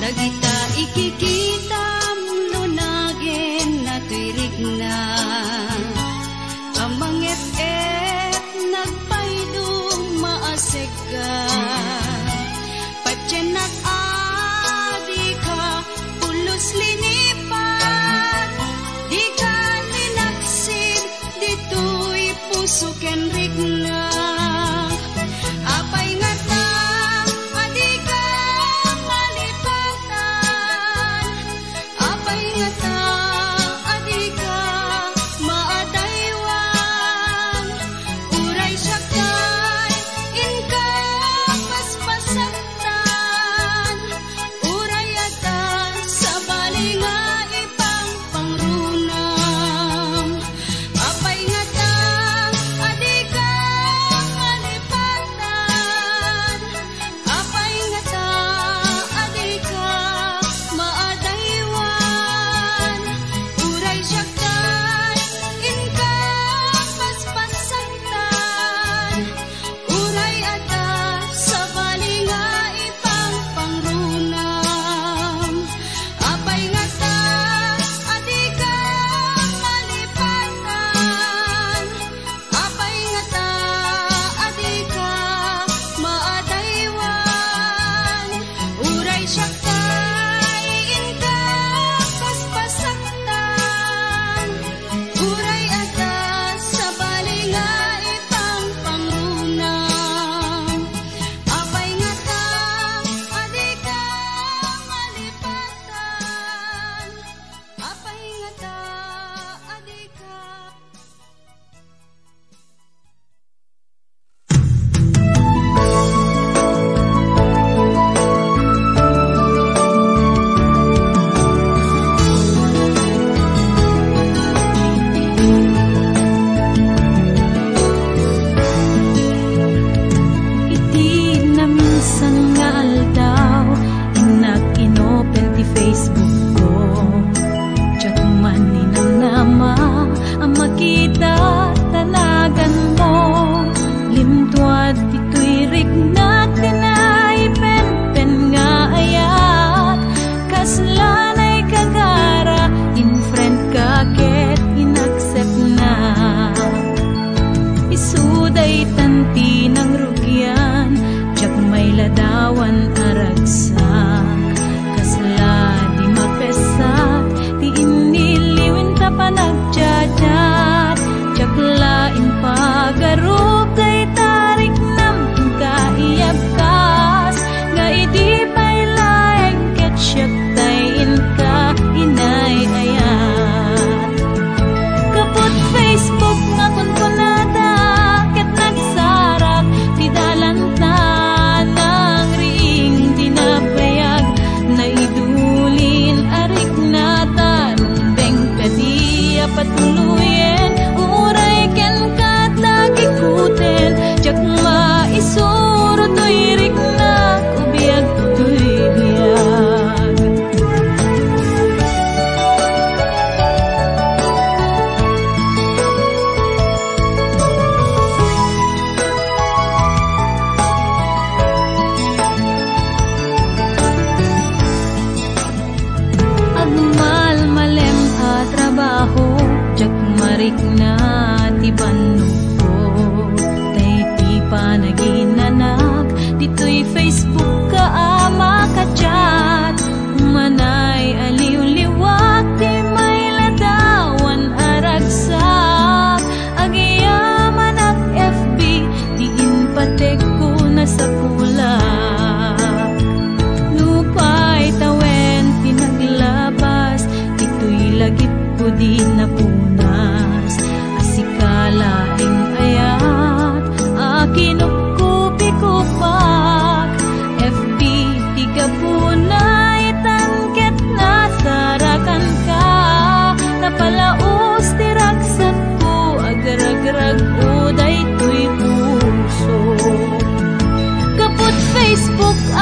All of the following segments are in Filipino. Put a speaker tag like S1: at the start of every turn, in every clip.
S1: Dagita ikikita lunagin na tuirig na amang et nagpaydo maaseg ka patyanak adi ka pulos linipan di ka linaksid dito'y puso ken rigna apay nga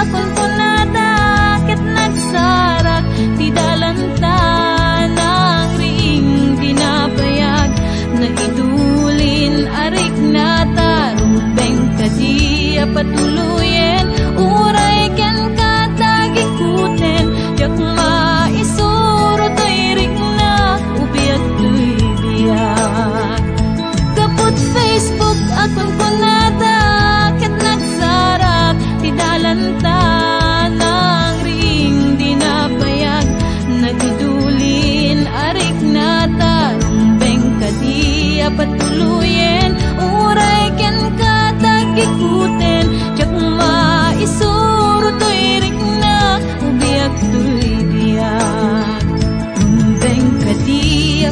S2: akon kunada ket nagsarak ti dalanta nang ring dinapayag na idulin arik na tarumbeng kadi patuluyen uray ken katagikuten jak maisuro toy ring na ubiyag toy biyak kaput Facebook akon kunada ket nagsarak ti dalanta nang ring dinapayag nagidulin arik na tarumbeng kadi patuluyen uray ken katagikuten jak maisuro toy ring na ubiyag toy biyak rumbeng kadi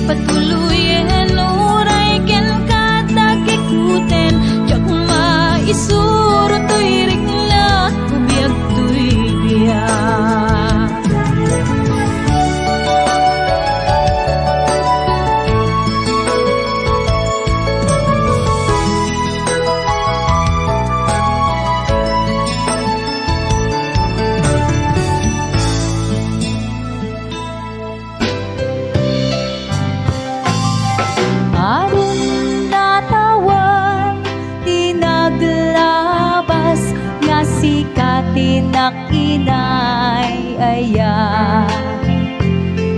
S2: patuluyen uray ken katagikuten jak maisuro toy ring na ubiyag toy biyak.
S3: Tinakinay aya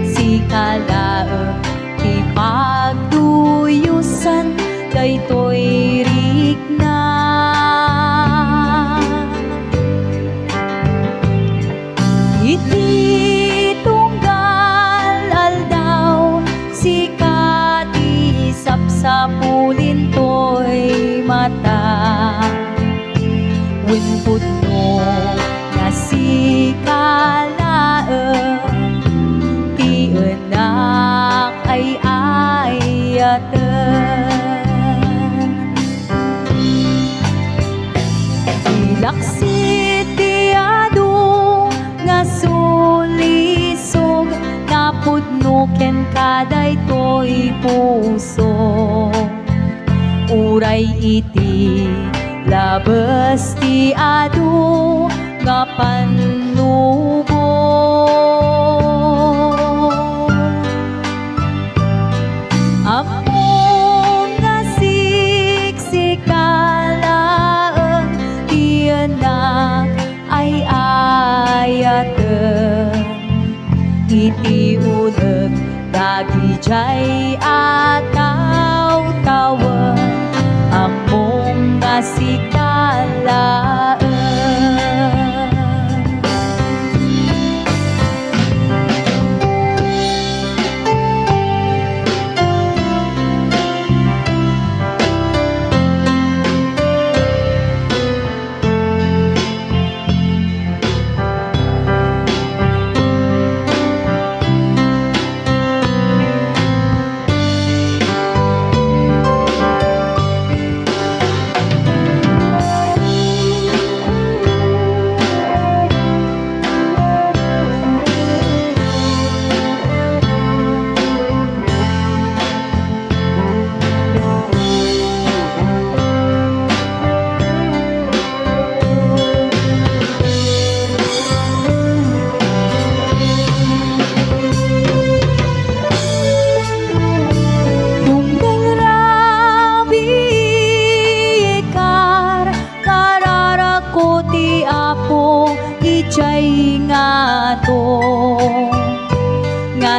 S3: si kalaeng ti pagtuyusan daytoy rikna iti tunggal aldaw si kati sapsapulin toy mata wenpud si kalaeng ti enak ay ayaten ilaksit ti adu nga sulisog napudno ken kadaytoy puso uray iti labes ti adu nga panubo among nasiksikalaan ti anak ay ayaten iti uneg dagijay ataw-tawan among nasikalaan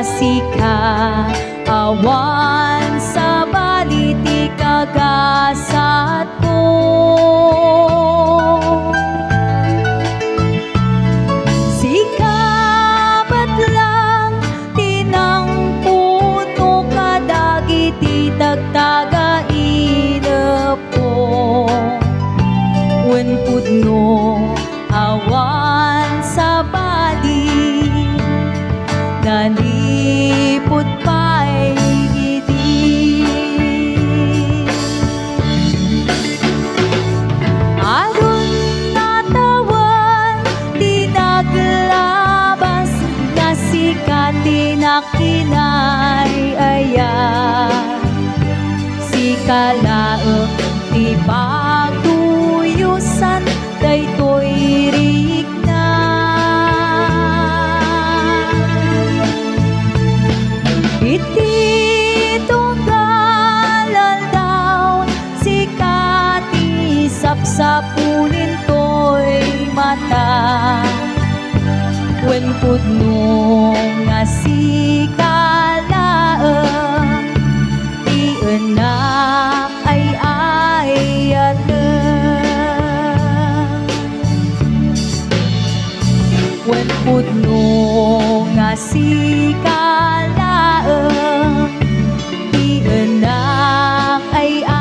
S3: sika awan sa baliti kagasat ko sika batlang tinang puno kadagiti tagtaga inep ko wen pudno awan sa bali nalipot pa'y gidi adun natawan di naglabas na sikat tinakinay aya si kalaeng ti pagtuyusan daytoy rikna sa punin to'y mata. Wen pudno nga si kalaeng ti enak ay ayateng. Wen pudno nga si kalaeng ti enak ay ayateng.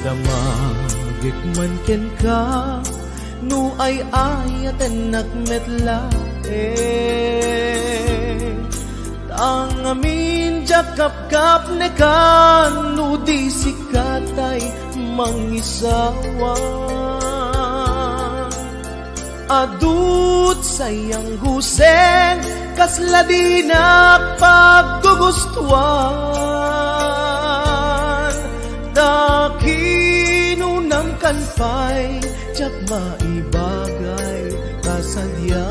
S4: Damagik man ken ka, no ay ayaten nakmetla ang amin jakap-kap ne kan, no di sikatay mangisawa. Adut sayang gusen, kasla di na paggugustuhan. Dakinunang kanpay, jak maibagay kasadya.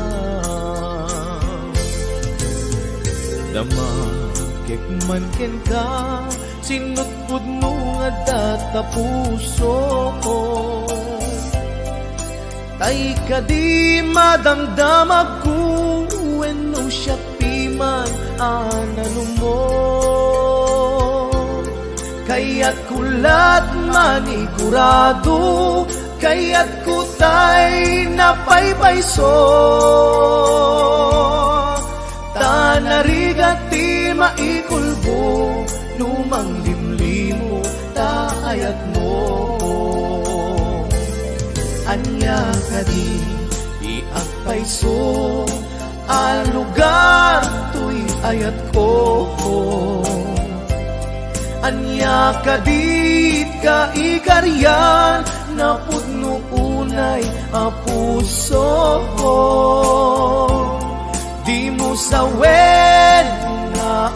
S4: Damagik man ken ka, sinutpud mo nga data puso ko. Tay ka di madamdamag ko, wenno siya piman anano mo. Kaya't kulat manigurado, kaya't kutay napaypayso. Tanarigati maikulbo, lumang limlimo taayat mo. Anya ka di iagpayso, ang lugar to'y ayat ko. Anya ka di ka ikaryan, napudno unay a puso ko. Di mo sawen nga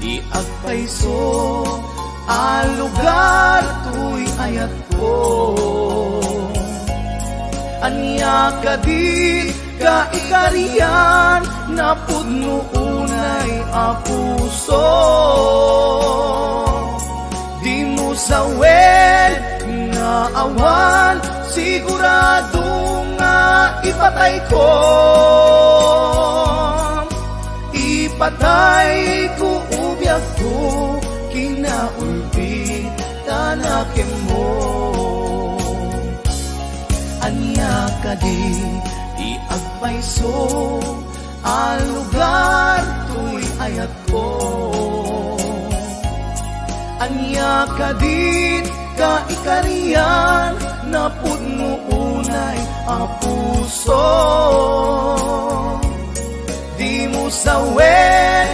S4: iagpayso, ang lugar to'y ayat ko. Anya ka di ka ikariyan, napudno unay a puso. Di mo sawen nga awan, sigurado nga ipatay ko. Ipatay ko ubyak ko, kinaulbit tanakim mo. Anya ka di iagpayso, ang lugar to'y ayat ko. Anya ka di ka ikariyan, napudno unay a puso. Di mo sawen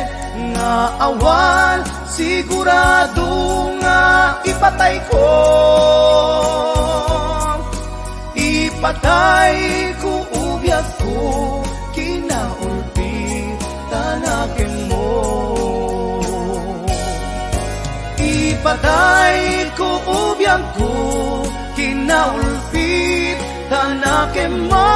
S4: nga awan, sigurado nga ipatay ko. Ipatay ko ubyak ko, kinaulbit tanakin mo. Ipatay ko ubyak ko, kinaulbit tanakin mo.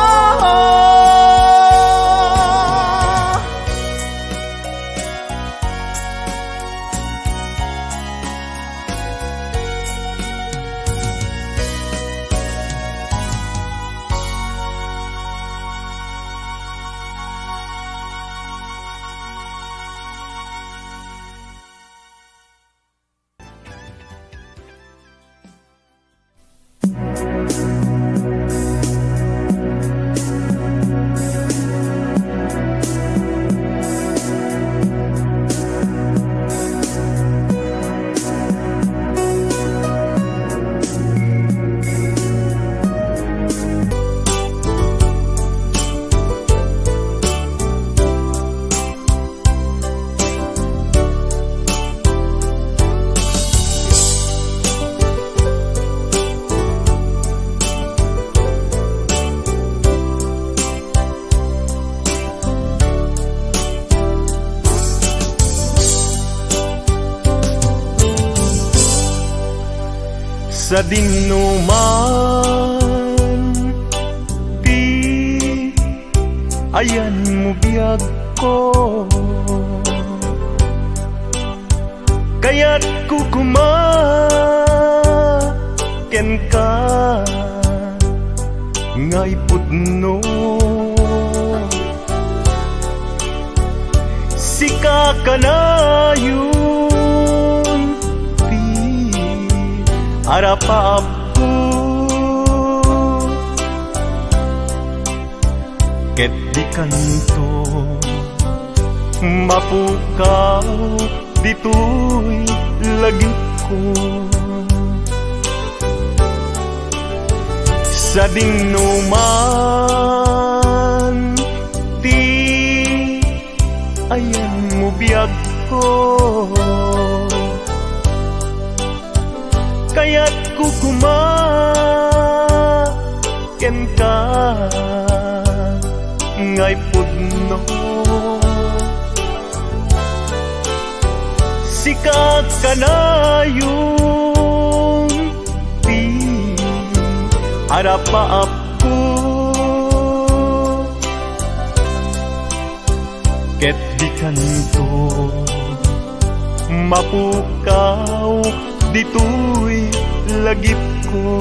S4: sa dinuman ti ayan mo biyag ko, kaya't kukumaken ka ngay pudno. Sika ka na yun ti arapap ko, ket di kanto mapukaw dito'y lagip ko. Sa dinuman ti ayan mo biyag ko, kaya't kukumaken ka ngay pudno. Sikat ka na yung ti arapaap ko, ket di kanto mapukaw dito'y lagip ko.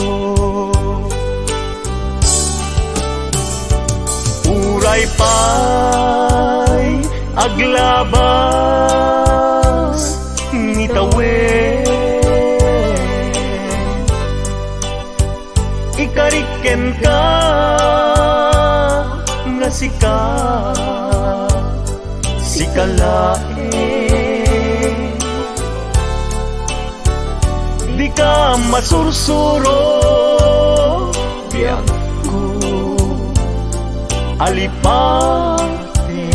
S4: Uray pa'y aglabas ngitawen, ikariken ka nga sikalae, di ka masursuro biyag ko alipate.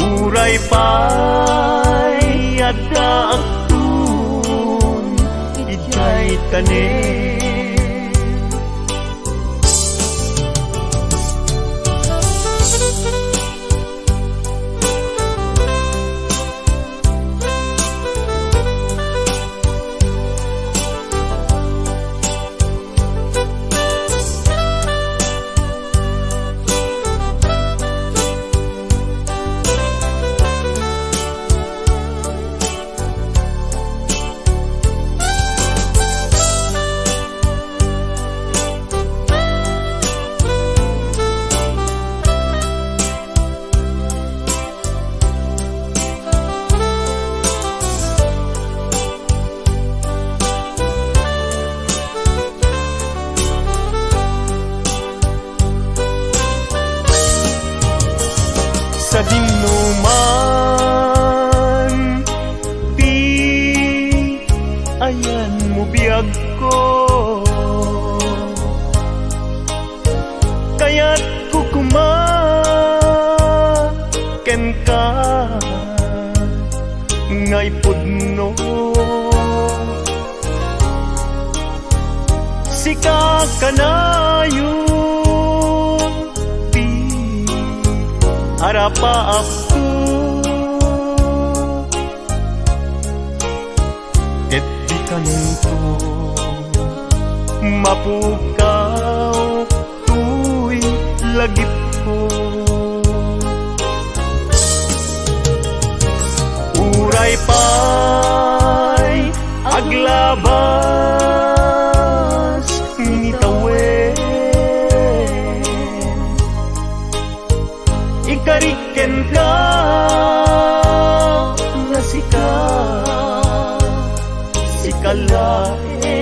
S4: Uray pa'y adaaktun ijay tanen, sa dinuman ti ayan mo biyag ko, kaya't kukumaken ka ngay pudno. Sika ka na yung ti arapaap ko, ket di kanto mapukaw tuy lagip ko. Uray pa'y aglabas ngitawen, ikariken ka nga sikalae,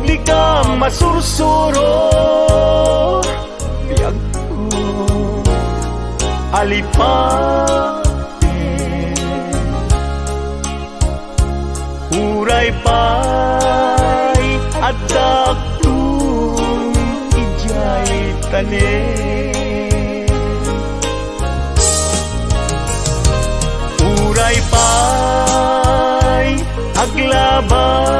S4: di ka masursuro biyag ko alipate. Uray pa'y adaaktun ijay tanen, uray pa'y aglabas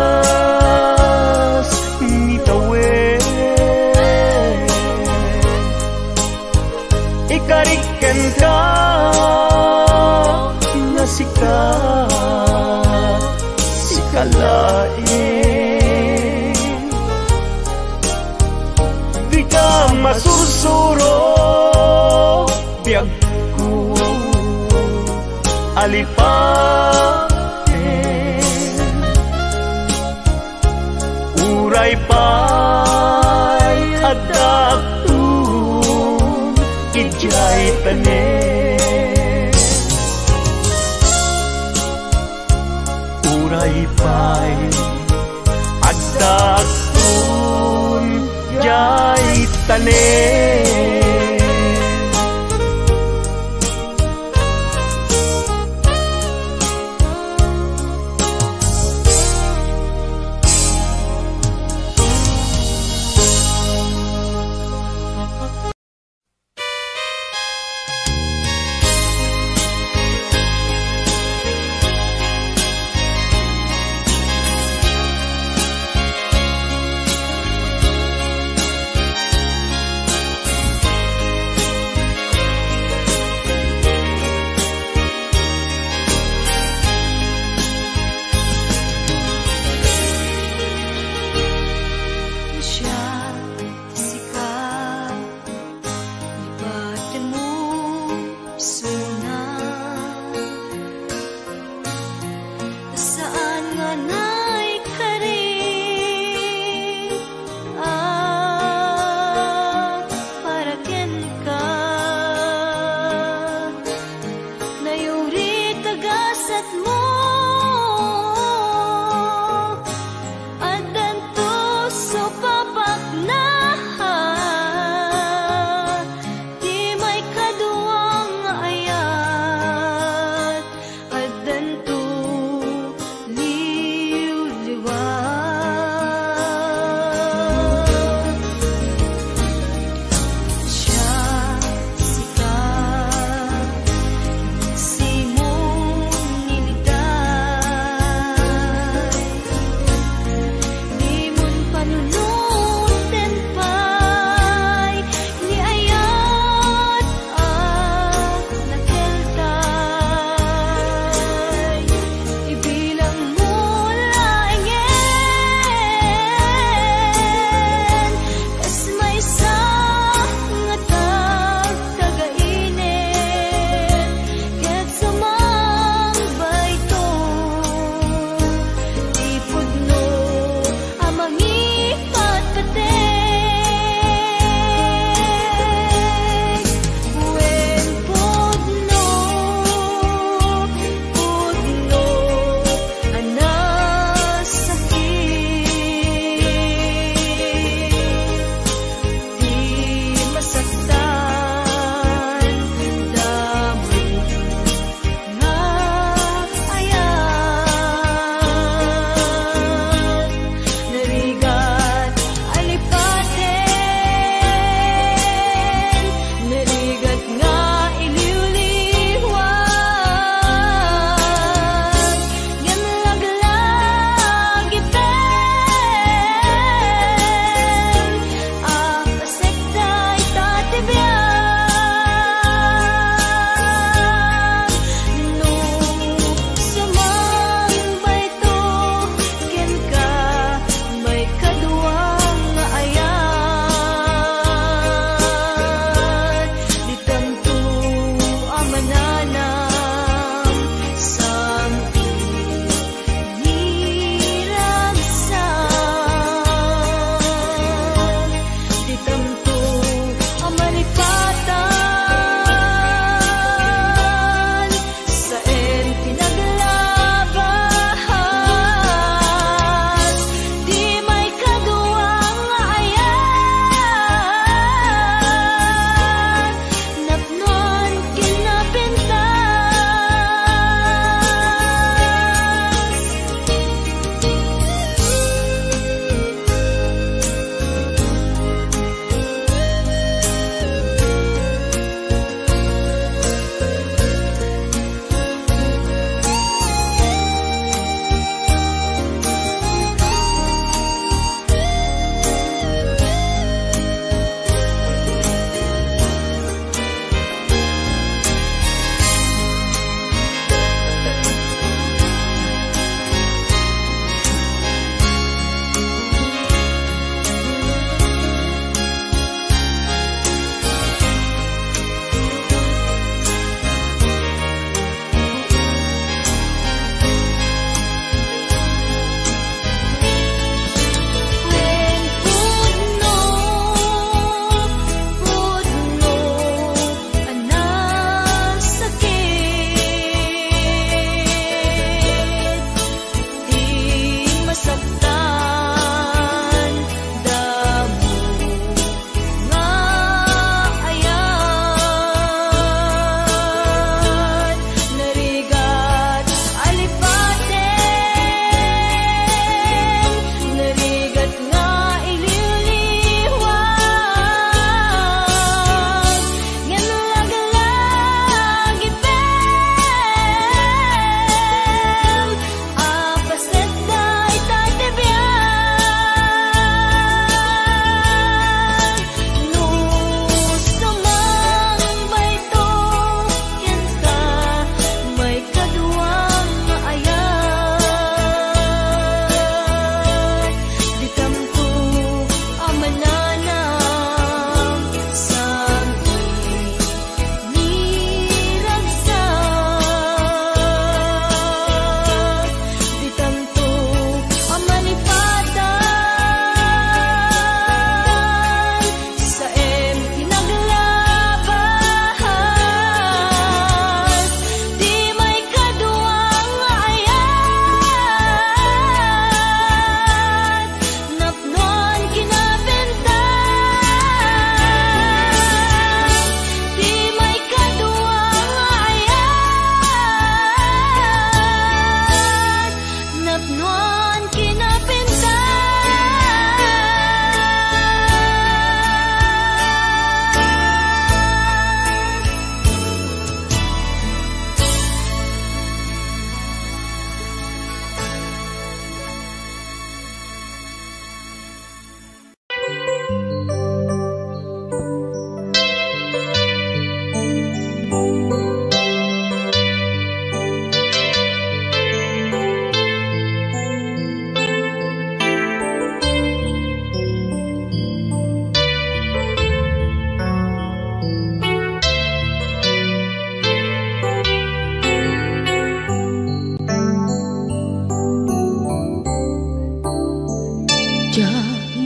S4: ngitawen, ikariken ka
S5: lain. Di ka masursuro biyag ko alipatin. Uray pa'y agdaktun ijay tanen. Uray pa'y agdaktun ijay tanen.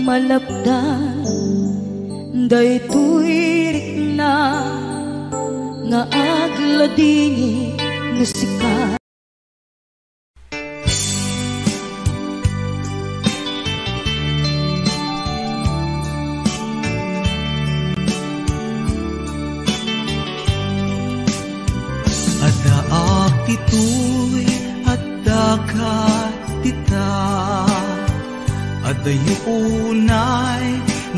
S3: malapdan daytoy rikna nga agladingi nga sikat.
S4: Adaak ito'y adakat tita, adayunay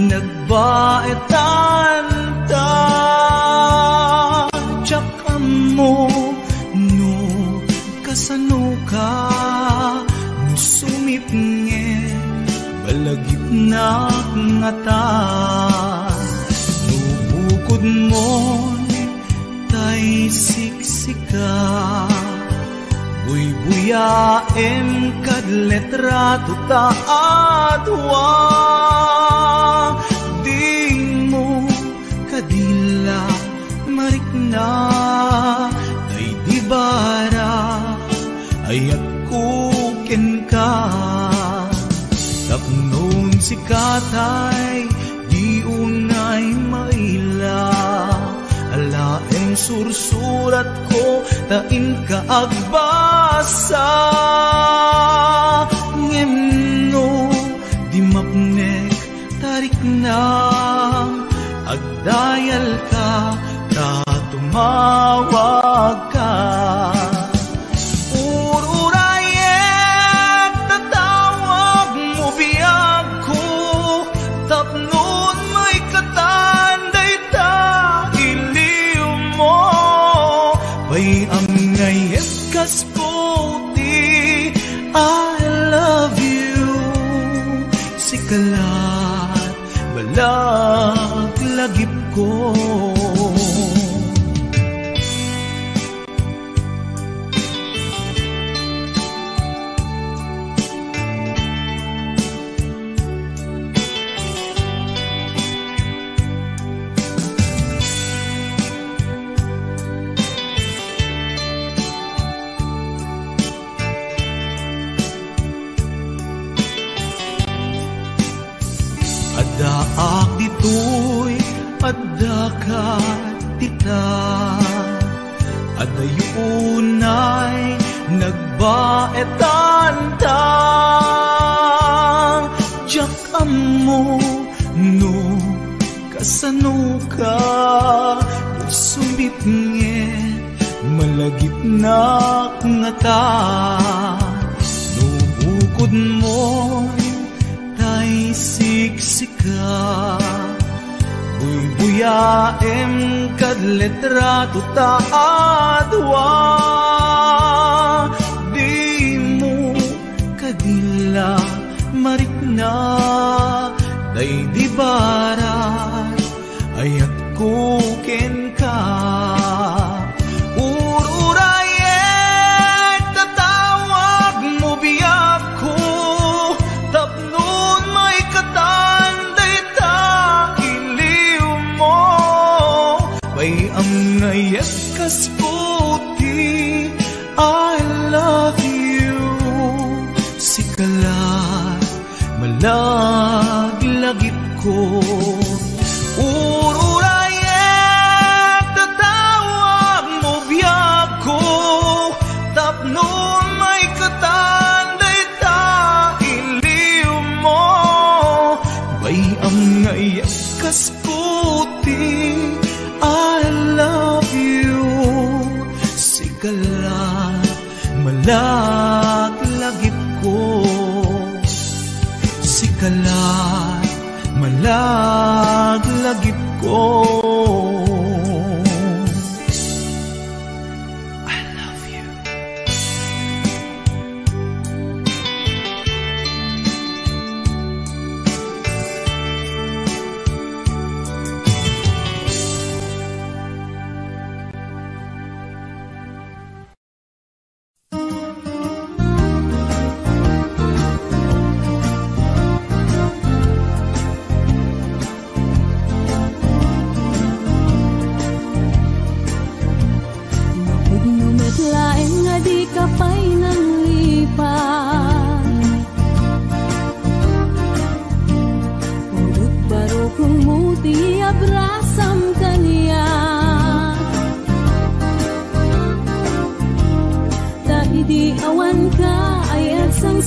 S4: nagbaetan ta. Tsaka mo no kasano ka no sumipnge balagip na ngata no bukod mo tay siksika buy-buyaem kad letrato ta adwa di mo kadila marikna ay di bara ay akukin ka tapnon si katay di unay maila alaeng sursurat ko tain ka agbasa ngemno di mapnek tarik na agdayal ka ta tumawag ka ururayek tatawag mo biyag ko tapnon may katanday ta iliw mo bay ang ngayet kas puti I love you sikalat balag lagip ko. Adaak dito'y adakat tita, adayunay nagbaetan ta. Diyak mo no kasano ka sumipnge malagip na ngata no bukod mo tay siksika buy-buyaem kad letrato ta adwa di mo kadila marikna day di baray ayat kuken ka ururayek tatawag mo biyak ko tapnon may katanday ta iliw mo bay ang ngayet kas puti I love you sikalat malaglagip ko ururayek tatawag mo biyak ko tapnon may katanday ta iliw mo bay ang ngayet kas puti I love you sikalat malaglagip ko sikalat malaglagip ko. I love you.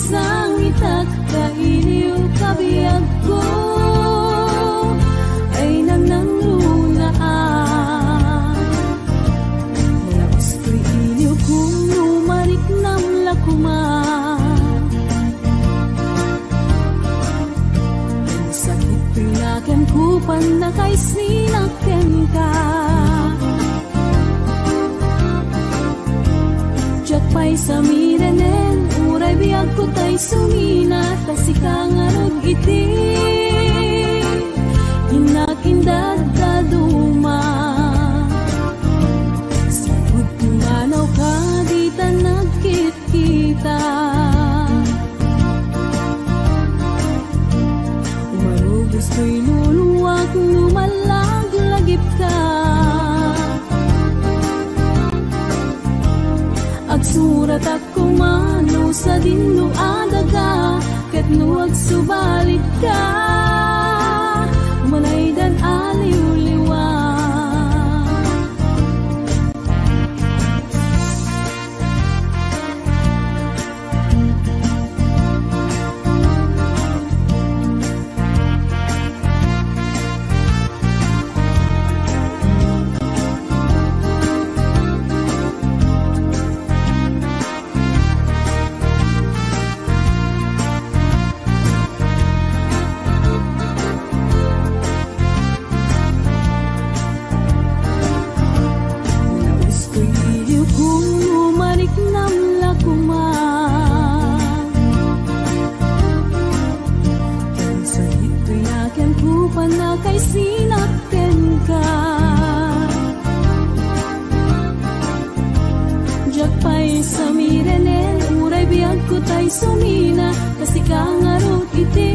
S2: sang itak kailiw kabiyag ko ay nananglunaan. Mga gusto'y iliw kung numarik nam lakuman. Ang sakit pinakan kupan na kay sinaken ka. Pay sa mirenen, uray biyag ko tay sumina, tasikang arog iti, hinakindag kaduma. Sigud kumanaw ka, di ta nagkit-kita. Umaro gusto'y luluwag, lumalag-lagip ka. Agsurat ako mano sa dinno adaga, ket nuwag subalit ka, manay dan aliw-liwa. Sumina, kasi kangarot iti,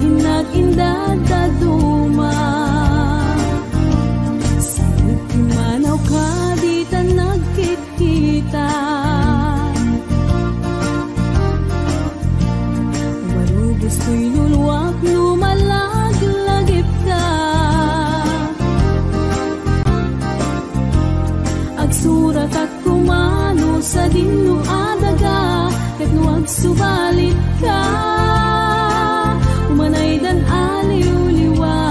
S2: inag-indad daduma. Sabot kumanaw ka, di ta nagkit-kita. Umaro gusto'y luluwak, lumalag-lagip ka. Agsurat at kumano sa dinno adaga, ket nuwag subalit ka, umanay dan aliw-liwa.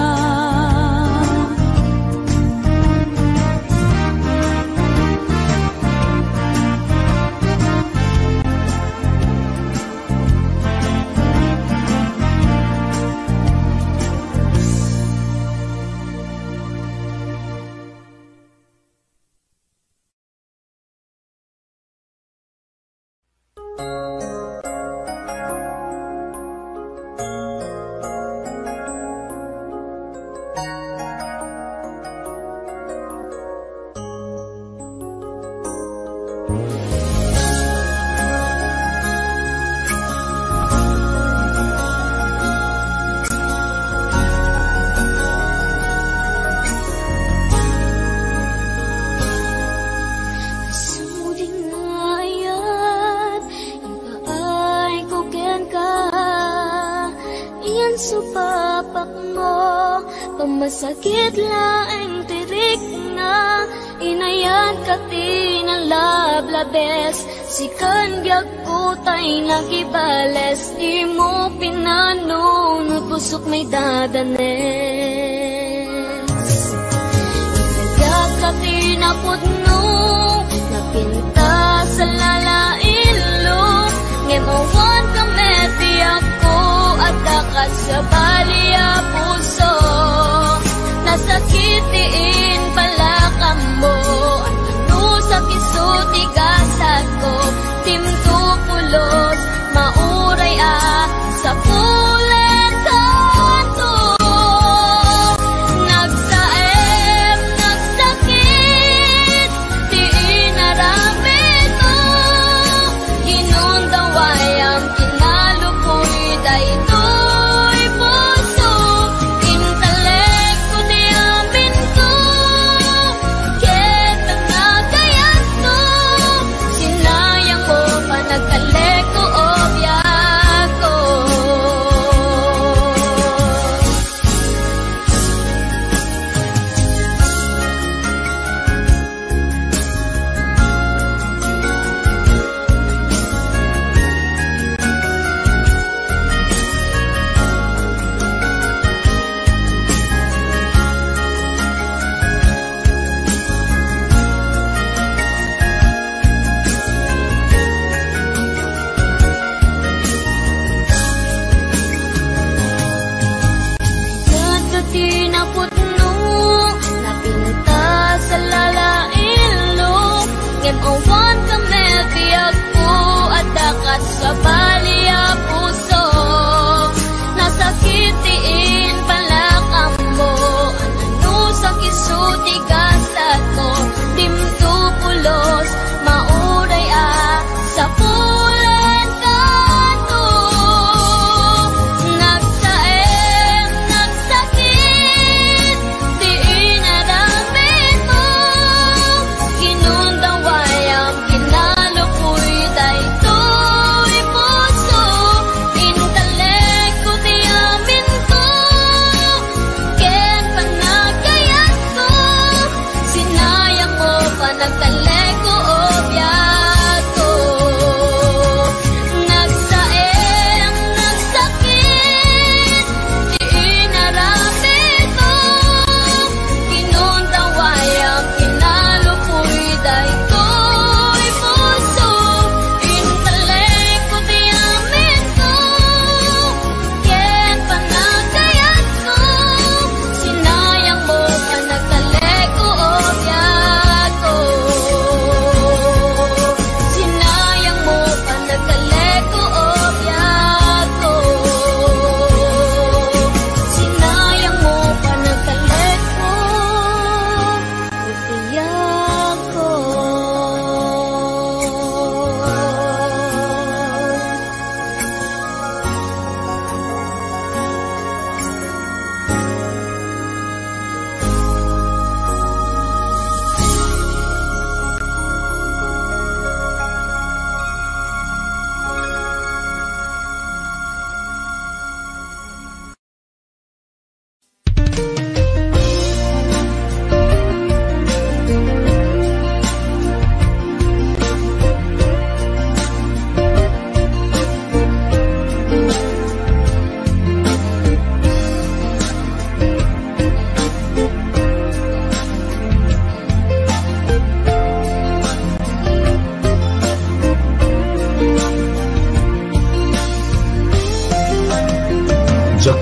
S6: Masakit laeng tirik na inayan ka tinalablabes, sikan biag ko tay nagibales, di mo pinanunod busok may dadanes. Inagag ka tinapudno, napinta sa lalailo, ngemawan ka meti ako, at dakas sa baliya puso. Nasakitiin pala ka mo, ano sa kisuti gasat ko, timtupulos, mauray sa pulen kanto. Nagsaem, nagsakit, di inaramid mo, ginundaway ang kinalukoy, daytoy puso.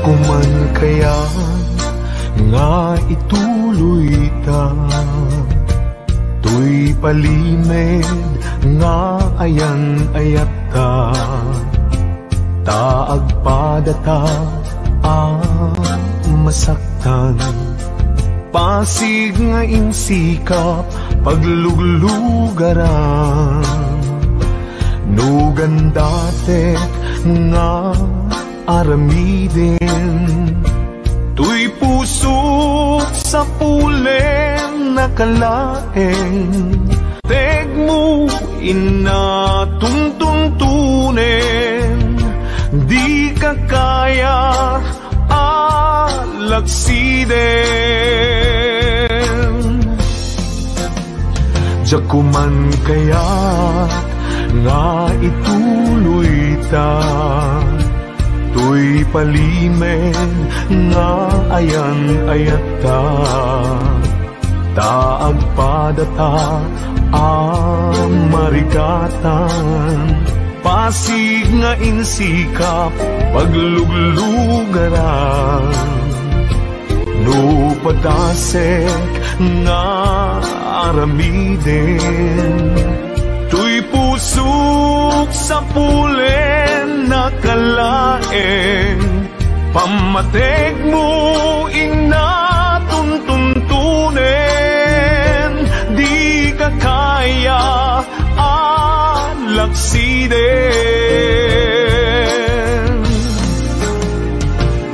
S4: ko man kaya nga ituloy ta, tuy palimed nga ayan-ayat ta, taag padata masaktan, pasig nga insikap pagluglugaran, nugan datek nga aramidin, tuy pusok sa pulen nakalaeng, tegmo inatuntuntunen, di ka kaya alagsiden. Diyak ko man kaya nga ituloy ta, tuy palimen nga ayan-ayat ta, taag padata marikatan, pasig nga insikap pagluglugaran, no padasek nga aramiden, tuy pusok sa pulen nakalaeng, pamateg mo inatuntuntunen, di ka kaya alagsiden.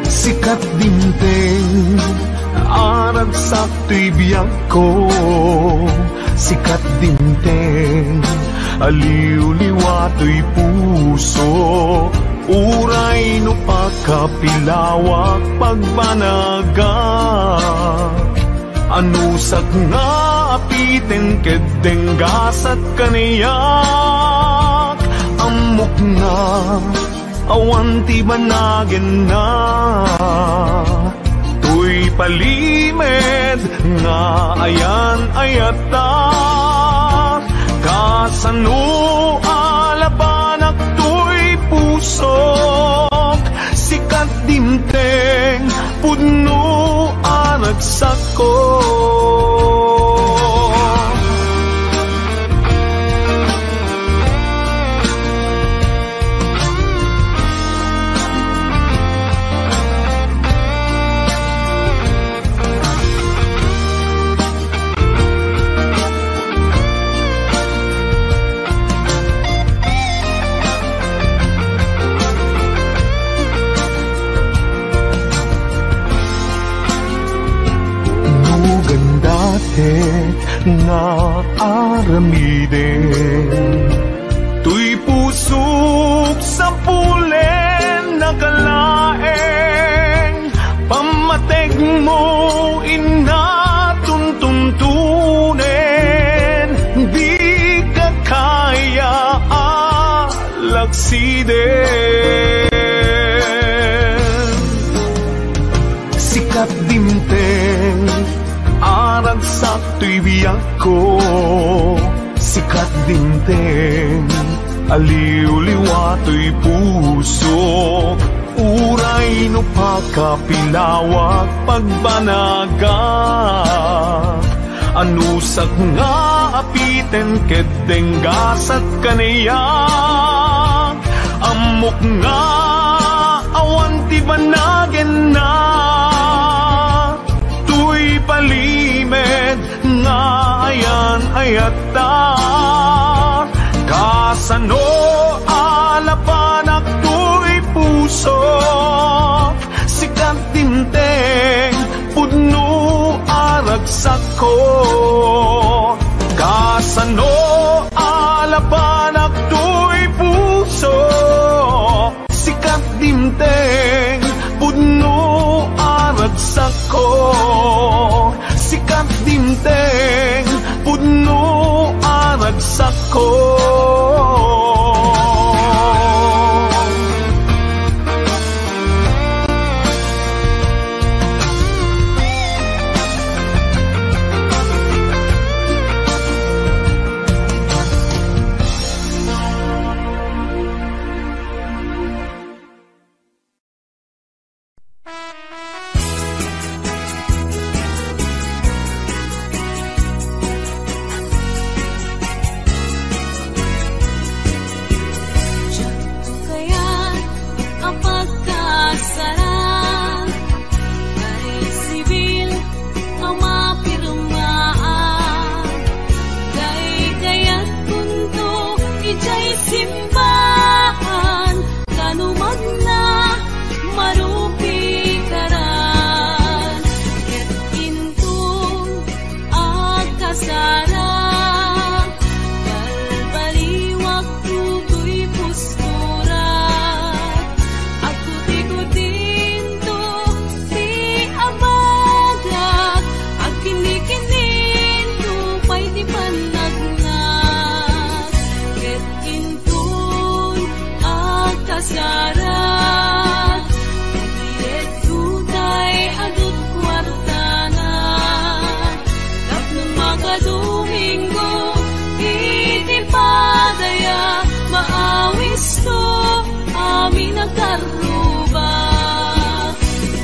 S4: Sikat dinteng arag sakto'y biyag ko, sikat dinteng aliw-liwato'y puso, uray no pagkapilawak pagbanaga, anusak nga apiten kedeng gasat kaniyak, amok na awan ti banagin na, tuy palimed nga ayan-ayata, kasano alabanak tuy pusok, sikat dinteng pudno aragsak ko. Na aramiden, tuy pusok sa pulen nakalaeng, pamateg mo inatuntuntunen, di ka kaya alagsiden. Sikat dinteng arag sakto'y biyag ko, sikat dinteng aliw-liwato'y puso, uray no pagkapilawak pagbanaga, anusak nga apiten kedeng gasat kaniyak, amok nga awan ti banagin na, tuy palimed nga ayan-ayat ta, kasano alapanak tuy puso, sikat dinteng pudno aragsak ko, kasano alapanak tuy puso, sikat dinteng pudno aragsak ko, sikat dinteng pudno aragsak ko.
S2: kasarat, iet tutay adut kwartana, tapno makadumingo, itipadaya, maawis to, amin nagkaruba.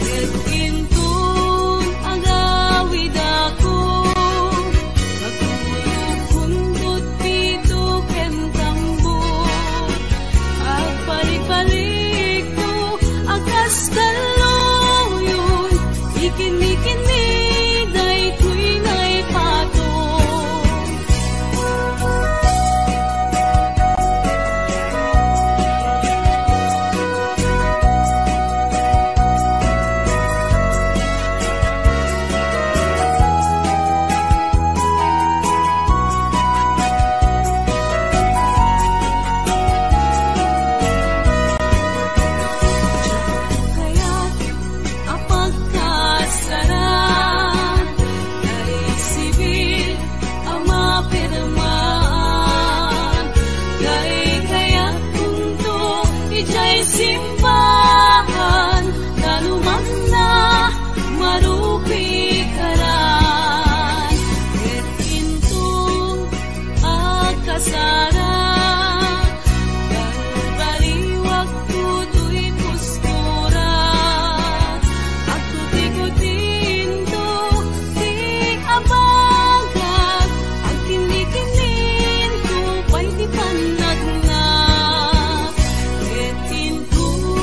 S2: Et intun agawid ako, nagtutugundot pito kentambo, at balik-balik ko, agas kaloyon, ikini-kini, day ko'y naipato. Kaya't apagkasarap, naisibil ang mapirmaan. Kaya't punto, ijay simbahan, naluman na marupi karan. Et intong agkasarap, baliwag ko to'y postura. At tuti-kutin to, di abagat, ang kinikinin ko, pa'y di panagnak. Et intong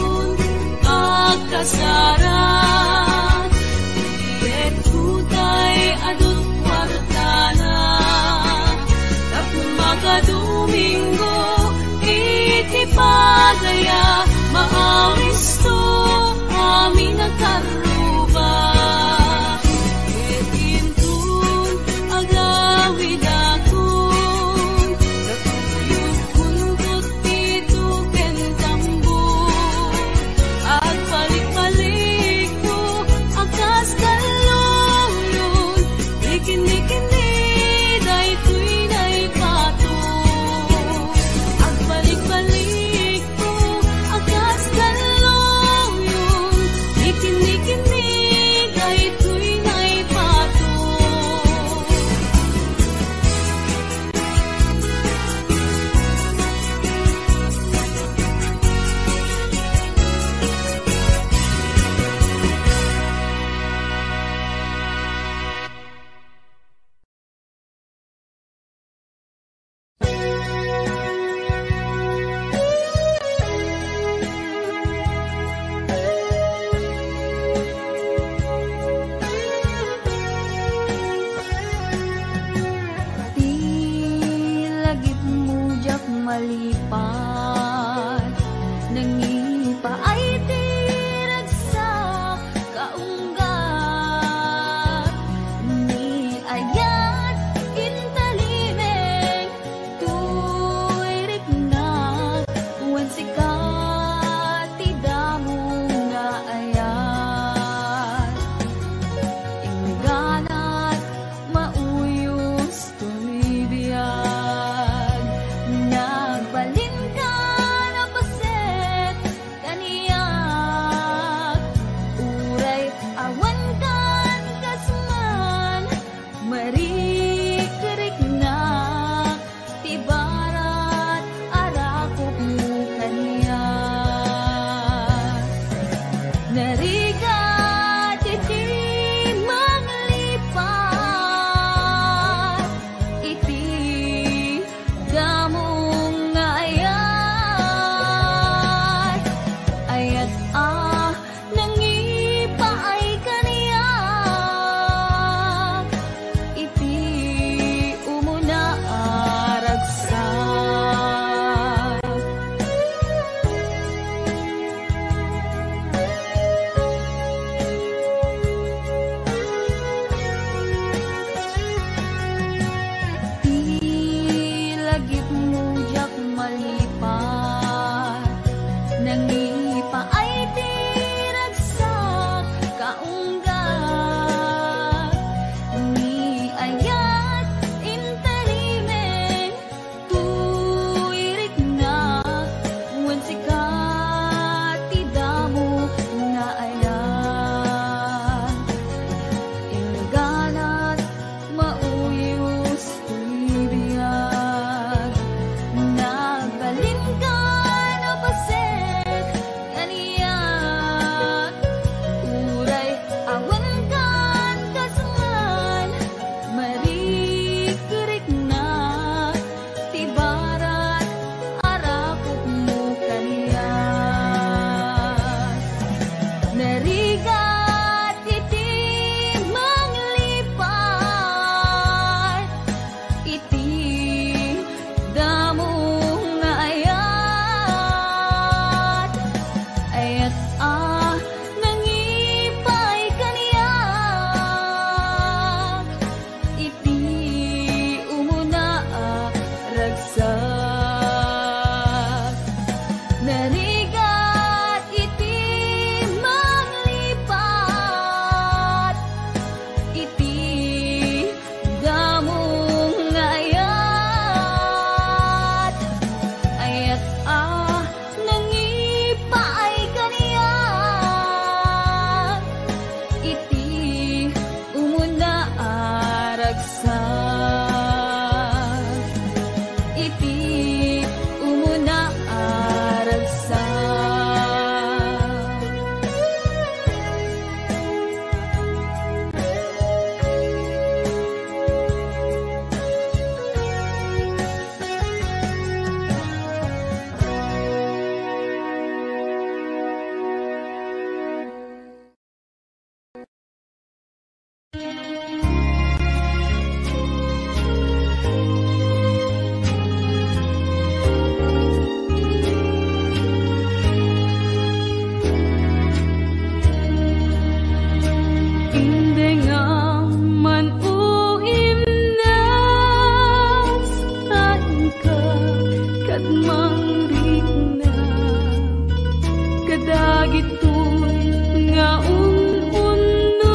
S2: dagitoy nga un-unoy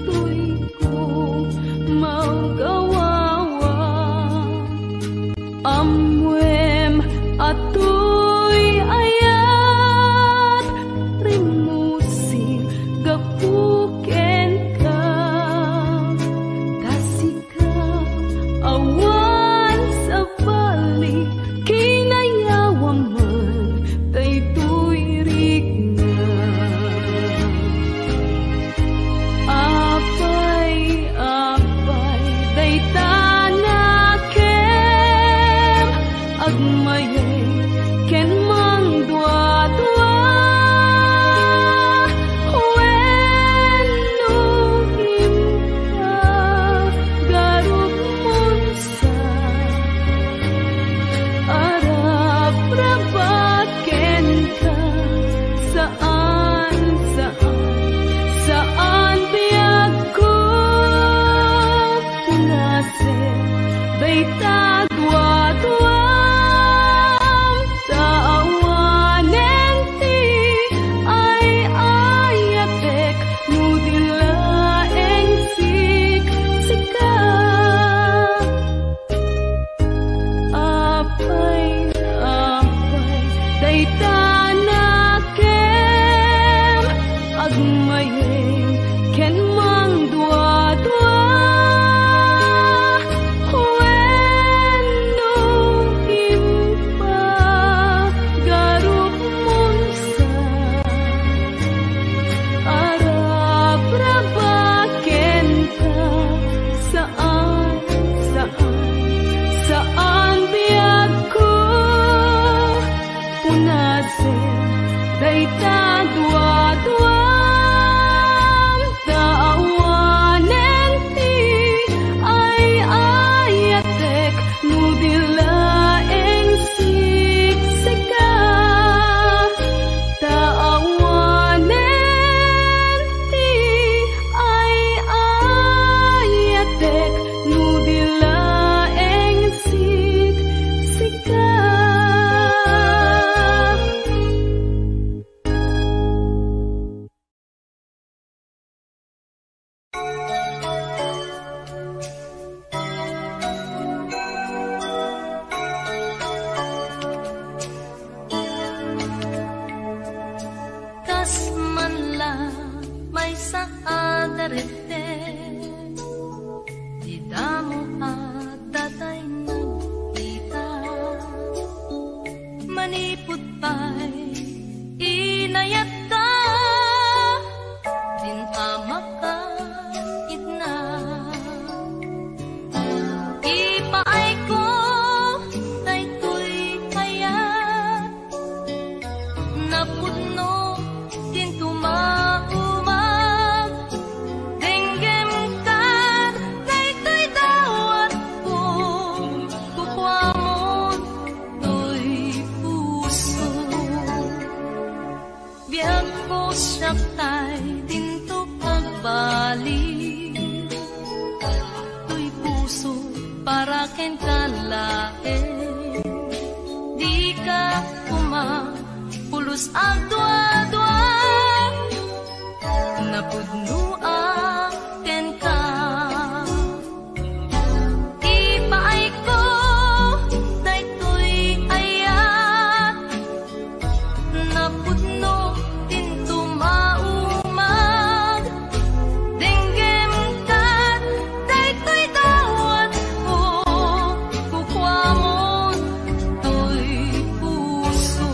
S2: tuy ko maugawawa amwem atoy ayat rimusi gapuken ka kasika awan sa balik kinayawaman daytoy rigna apay daytanakem agmayay ken mangdwa-dwa wenno impa garup monsa arap-rabaken ka saan biyag ko punase daytadwa-dwa taawanen ti ay ayatek nudilaeng siksika apay daytanakem agmayay ken mangdwa-dwa wenno impa garup monsa arap-rabaken ka saan biyag ko punase daytadwa-dwa taawanen ti ay ayatek nudilaeng siksika taawanen ti ay ayatek nudilaeng siksika.
S6: Kas manla may saadarete di damo at datay nagkita maniput pa'y inayat ka din hamak ka itna ipaay ko daytoy kayat napudno din tumaumag denggem ka daytoy dawat ko kukwamon to'y puso biag ko siyaktay dinto pagbalik to'y puso para ken kalae di ka pulos ang dua-dua napudno ken ka ipaay ko daytoy ayat napudno din tumaumag denggem ka daytoy dawat ko kukwamon to'y puso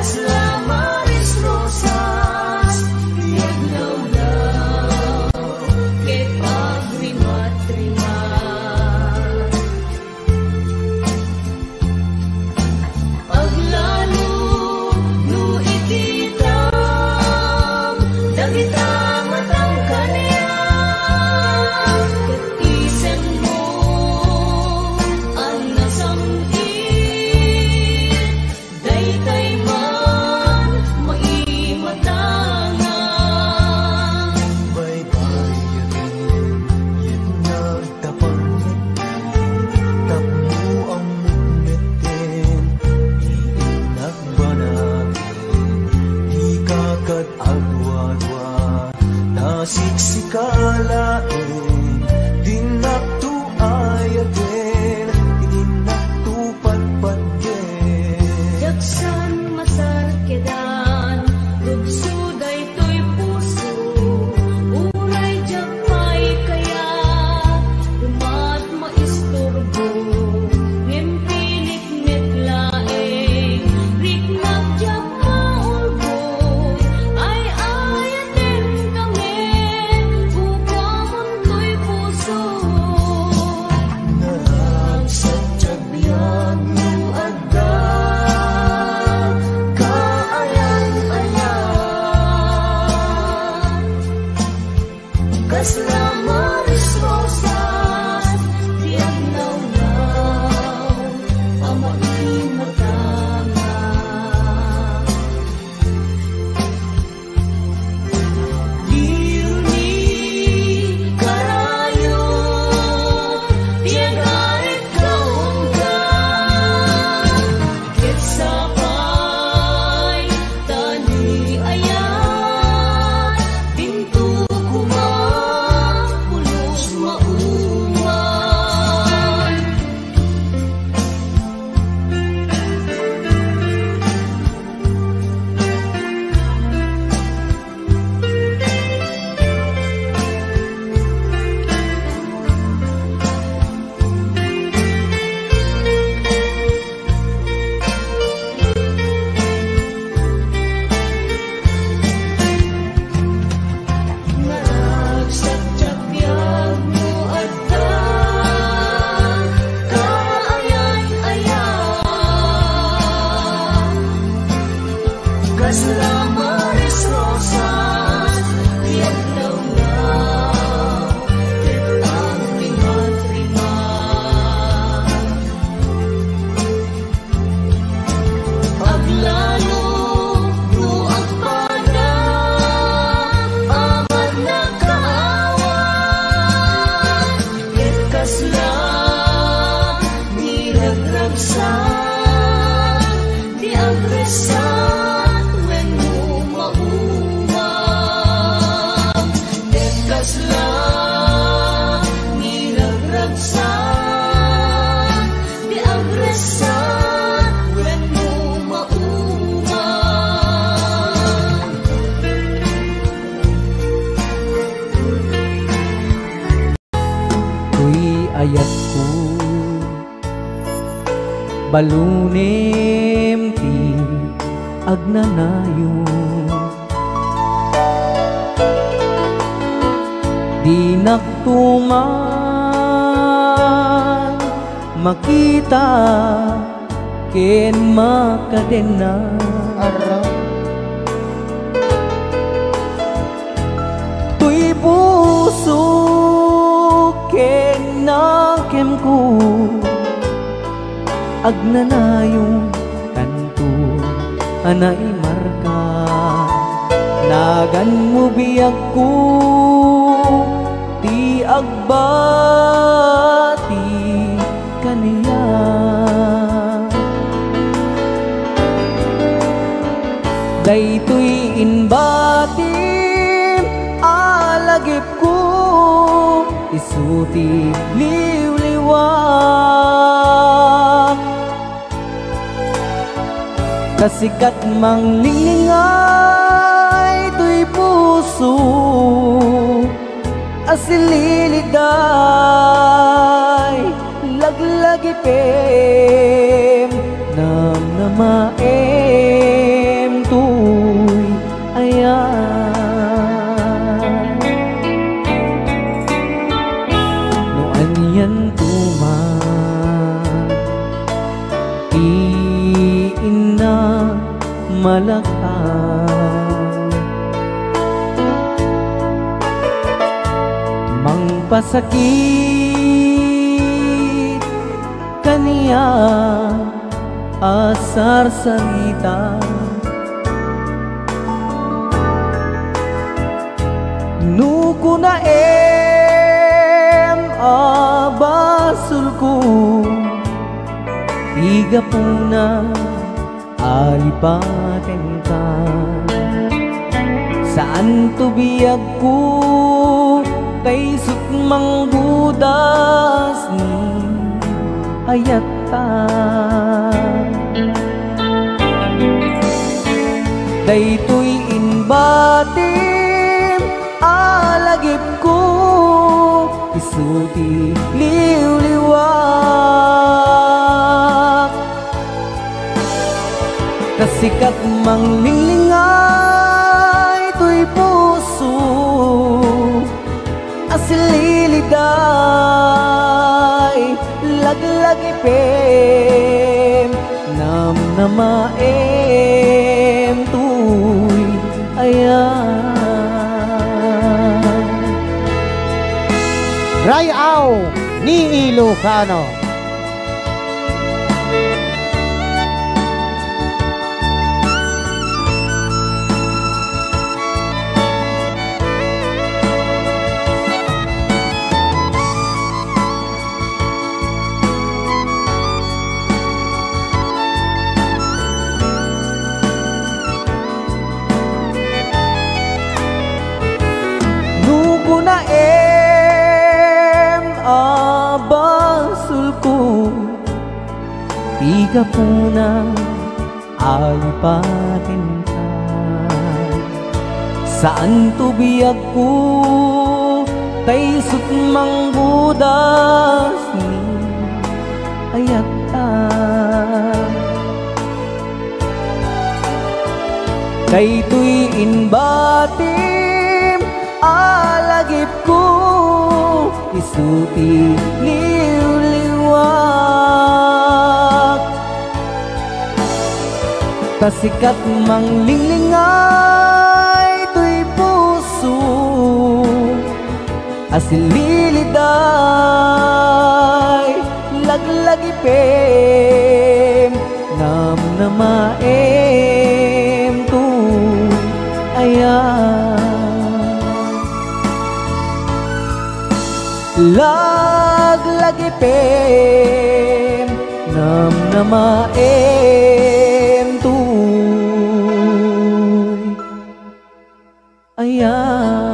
S2: Kaslamaris rosas, naglaw-law, kay pagrimat-rimat. Paglalo, no ikitam, dagitang matang kaniya, katisen mo, ang nasangit, daytay man, maimatangan.
S4: Baybayin, yun nagtapang tapmo ang mugmetin, iinagbanagin, ikakatagwadwa, nasiksikalain, dinaktuayatin, dinaktupadpadin.
S2: Jaksan masarkedan, lubsuday to'y puso, uray jakay kaya, umat maisturbo, ngimpinik laeng, riknak jak maulbo, ay ayatin kami, bukamon to'y puso.
S4: Nagsadyag biyag ng adda, kaayan-ayan.
S2: Kaslamaris rosas, diag naw-naw, ang maimatangan. Diuni karayo, tiagarit kaunggan, kitsapay, tani ayan, pintu kumang, pulos mauman. Nagsadyag biyag mo adda, kaayan-ayan. Kaslamaris rosas, diag naw-naw, kay pagrimat-rimat. Paglalo, no agpada, amat na kaawan, ket kasla, niragragsan, di agresan, when mo maumam. Ket kasla, niragragsan, di agresan, when mo maumam.
S3: Tuy ayat ko balunem ti agnanayo, di naktuman makita ken makadena araw. Tuy puso ken nakem ko agnanayong kanto anay marka, nagan mo biyag ko ti agbati kaniya. Daytoy inbatim alagip ko isuti liwliwat, kasikat mang lingay tuy puso asililiday laglagipem nam namaem. malakang mangpasakit kaniya asar sarita nuko na abasul ko tiga puna alipaten ka saan to biyag ko kay sukmang budas ni ayata daytoy inbatim alagip ko isuti liwliwak kasikat manglinglinga ito'y puso asililiday laglagipem namnamaem tuy ayan
S7: Rayaw ni Ilocano.
S3: nuko na abasul ko tiga puna alipatin ka saan to biyag ko kay sutmang budas ni ayata kay tuy inbatim alagip ko isuti liwliwak kasikat manglinglinga ito'y puso asililiday laglagipem namnamaem tu ayan laglagipem namnamaem tuy ayan